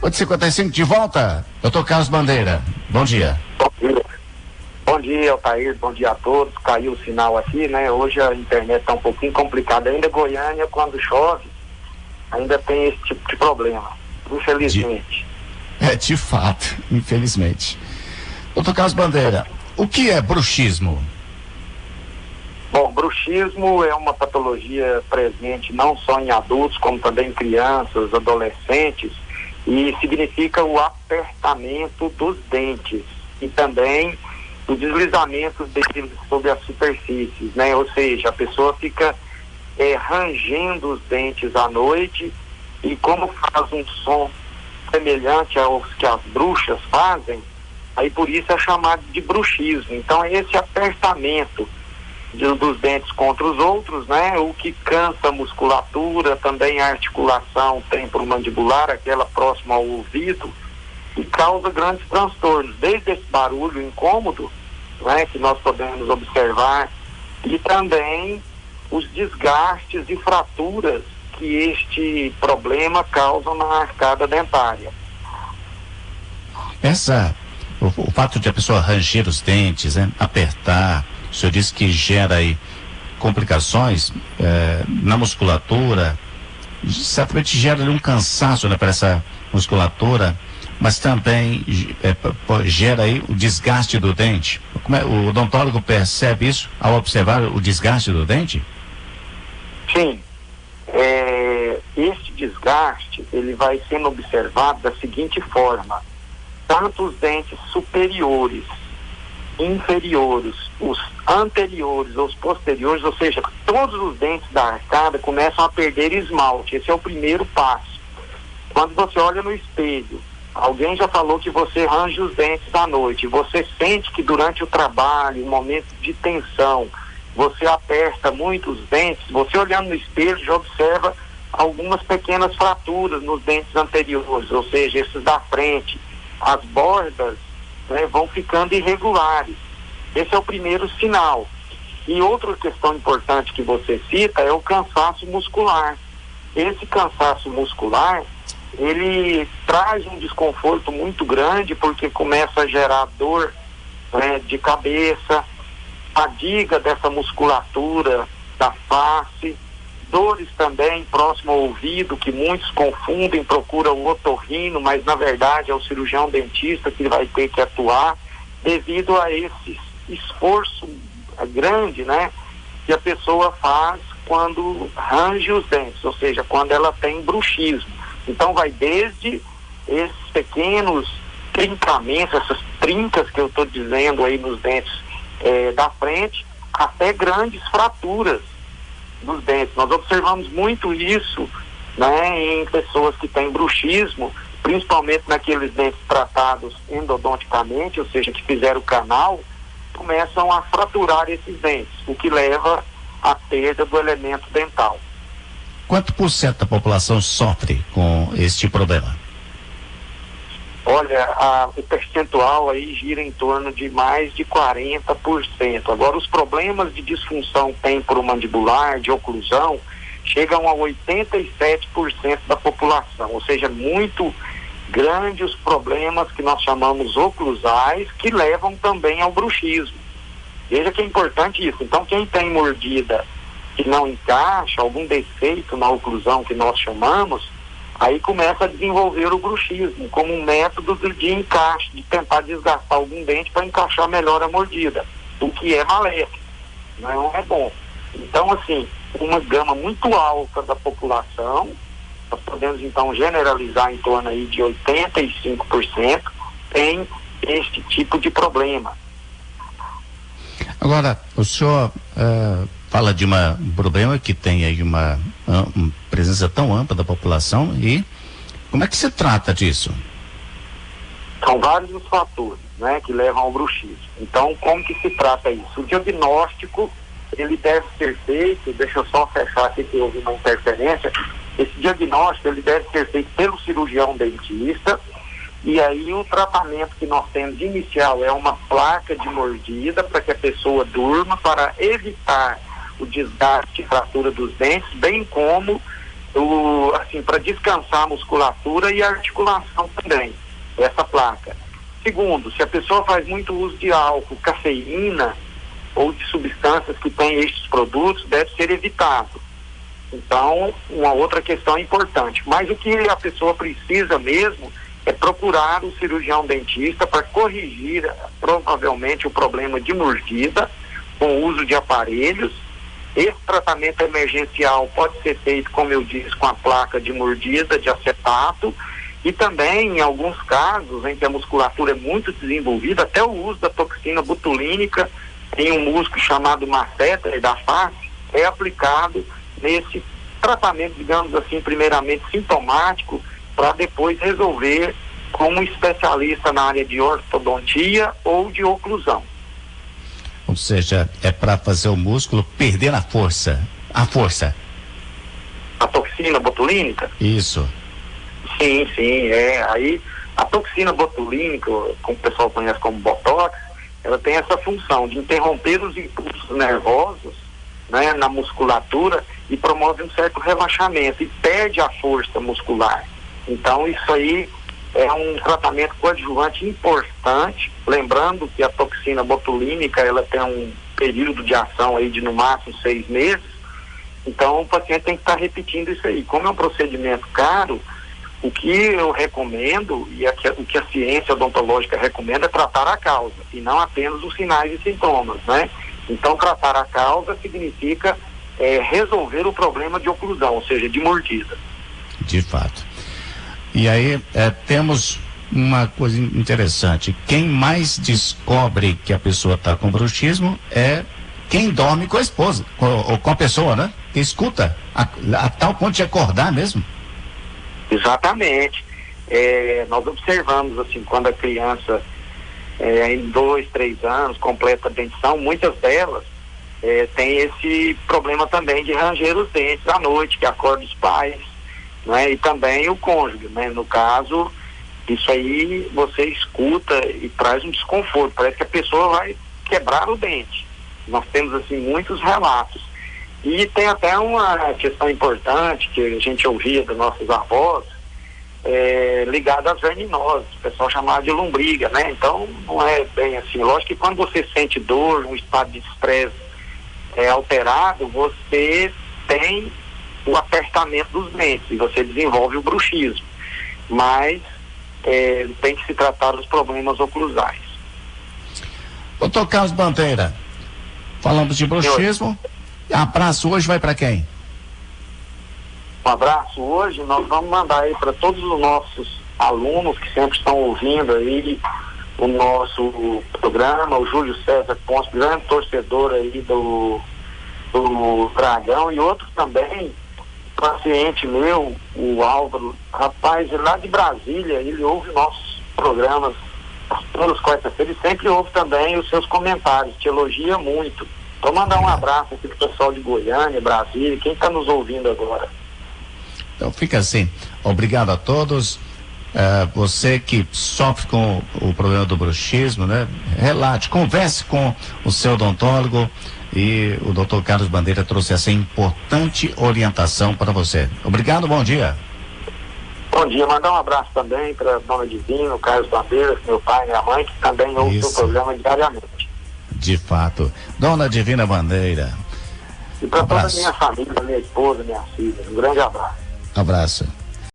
8h55 de volta. Doutor Carlos Bandeira, bom dia. Bom dia, Altair, bom dia a todos. Caiu o sinal aqui, né? Hoje a internet está um pouquinho complicada. Ainda Goiânia, quando chove, ainda tem esse tipo de problema, infelizmente. De fato, infelizmente. Doutor Carlos Bandeira, o que é bruxismo? Bom, bruxismo é uma patologia presente não só em adultos, como também em crianças, adolescentes, e significa o apertamento dos dentes e também o deslizamento deles sobre as superfícies, né? Ou seja, a pessoa fica rangendo os dentes à noite e como faz um som semelhante aos que as bruxas fazem, aí por isso é chamado de bruxismo. Então é esse apertamento dos dentes contra os outros, né? O que cansa a musculatura, também a articulação temporomandibular, aquela próxima ao ouvido, e causa grandes transtornos, desde esse barulho incômodo, né, que nós podemos observar, e também os desgastes e fraturas que este problema causa na arcada dentária. O fato de a pessoa ranger os dentes, né, apertar, o senhor disse que gera aí complicações na musculatura, certamente gera um cansaço, né, para essa musculatura, mas também gera aí o desgaste do dente. O odontólogo percebe isso ao observar o desgaste do dente? Sim. Este desgaste, ele vai sendo observado da seguinte forma: tanto os dentes superiores, inferiores, os anteriores, os posteriores, ou seja, todos os dentes da arcada começam a perder esmalte. Esse é o primeiro passo. Quando você olha no espelho, alguém já falou que você range os dentes à noite, você sente que durante o trabalho, um momento de tensão, você aperta muito os dentes, você olhando no espelho já observa algumas pequenas fraturas nos dentes anteriores, ou seja, esses da frente, as bordas, né, vão ficando irregulares. Esse é o primeiro sinal. E outra questão importante que você cita é o cansaço muscular. Esse cansaço muscular, ele traz um desconforto muito grande, porque começa a gerar dor, né, de cabeça, fadiga dessa musculatura da face, dores também próximo ao ouvido, que muitos confundem, procuram o otorrino, mas na verdade é o cirurgião dentista que vai ter que atuar, devido a esse esforço grande, né, que a pessoa faz quando range os dentes, ou seja, quando ela tem bruxismo. Então vai desde esses pequenos trincamentos, essas trincas que eu estou dizendo aí nos dentes da frente, até grandes fraturas nos dentes. Nós observamos muito isso, né, em pessoas que têm bruxismo, principalmente naqueles dentes tratados endodonticamente, ou seja, que fizeram o canal, começam a fraturar esses dentes, o que leva à perda do elemento dental. Quanto por cento da população sofre com este problema? Olha, o percentual aí gira em torno de mais de 40%. Agora, os problemas de disfunção temporomandibular, de oclusão, chegam a 87% da população, ou seja, muito grande os problemas que nós chamamos oclusais, que levam também ao bruxismo. Veja que é importante isso. Então, quem tem mordida que não encaixa, algum defeito na oclusão que nós chamamos, aí começa a desenvolver o bruxismo como um método de encaixe, de tentar desgastar algum dente para encaixar melhor a mordida, o que é maléfico, não é bom. Então, assim, uma gama muito alta da população, nós podemos então generalizar em torno aí de 85%, tem este tipo de problema. Agora, o senhor fala de um problema que tem aí uma presença tão ampla da população, e como é que se trata disso? São vários os fatores, né, que levam ao bruxismo. Então, como que se trata isso? O diagnóstico, ele deve ser feito, deixa eu só fechar aqui que houve uma interferência, esse diagnóstico, ele deve ser feito pelo cirurgião dentista, e aí o tratamento que nós temos inicial é uma placa de mordida para que a pessoa durma, para evitar o desgaste e fratura dos dentes, bem como assim, para descansar a musculatura e a articulação também, essa placa. Segundo, se a pessoa faz muito uso de álcool, cafeína ou de substâncias que têm estes produtos, deve ser evitado. Então, uma outra questão importante. Mas o que a pessoa precisa mesmo é procurar o cirurgião dentista para corrigir provavelmente o problema de mordida com o uso de aparelhos. Esse tratamento emergencial pode ser feito, como eu disse, com a placa de mordida de acetato, e também, em alguns casos em que a musculatura é muito desenvolvida, até o uso da toxina botulínica em um músculo chamado masseter da face é aplicado nesse tratamento, digamos assim, primeiramente sintomático, para depois resolver com um especialista na área de ortodontia ou de oclusão. Ou seja, é para fazer o músculo perder a força. A força. A toxina botulínica? Isso. Sim, aí a toxina botulínica, como o pessoal conhece como Botox, ela tem essa função de interromper os impulsos nervosos, né, na musculatura, e promove um certo relaxamento e perde a força muscular. Então isso aí é um tratamento coadjuvante importante, lembrando que a toxina botulínica ela tem um período de ação aí de no máximo 6 meses, então o paciente tem que estar repetindo isso aí. Como é um procedimento caro, o que eu recomendo e o que a ciência odontológica recomenda é tratar a causa e não apenas os sinais e sintomas, né? Então tratar a causa significa resolver o problema de oclusão, ou seja, de mordida. De fato. E aí temos uma coisa interessante, quem mais descobre que a pessoa está com bruxismo é quem dorme com a esposa, ou com a pessoa, né? Que escuta, a tal ponto de acordar mesmo. Exatamente. Nós observamos, assim, quando a criança em 2, 3 anos completa a dentição, muitas delas tem esse problema também de ranger os dentes à noite, que acorda os pais, né? E também o cônjuge, né? No caso, isso aí você escuta e traz um desconforto, parece que a pessoa vai quebrar o dente. Nós temos, assim, muitos relatos. E tem até uma questão importante que a gente ouvia dos nossos avós, ligada às verminoses, o pessoal chamava de lombriga, né? Então não é bem assim. Lógico que quando você sente dor, um estado de estresse alterado, você tem o apertamento dos dentes e você desenvolve o bruxismo. Mas tem que se tratar dos problemas oclusais. Doutor Carlos Bandeira, falamos de bruxismo. Abraço hoje vai para quem? Um abraço hoje, nós vamos mandar aí para todos os nossos alunos que sempre estão ouvindo aí o nosso programa, o Júlio César Ponce, grande torcedor aí do Dragão, e outros também, paciente meu, o Álvaro, rapaz, lá de Brasília, ele ouve nossos programas todas as quartas-feiras e sempre ouve também os seus comentários, te elogia muito. Vou mandar um abraço aqui pro pessoal de Goiânia, Brasília, quem está nos ouvindo agora. Então fica assim, obrigado a todos. Você que sofre com o problema do bruxismo, né? Relate, converse com o seu odontólogo, e o Dr. Carlos Bandeira trouxe essa importante orientação para você. Obrigado, bom dia. Bom dia, mandar um abraço também para a dona Divina, o Carlos Bandeira, meu pai e minha mãe, que também ouvem o programa diariamente. De fato. Dona Divina Bandeira. E para toda a minha família, minha esposa, minha filha. Um grande abraço. Abraço.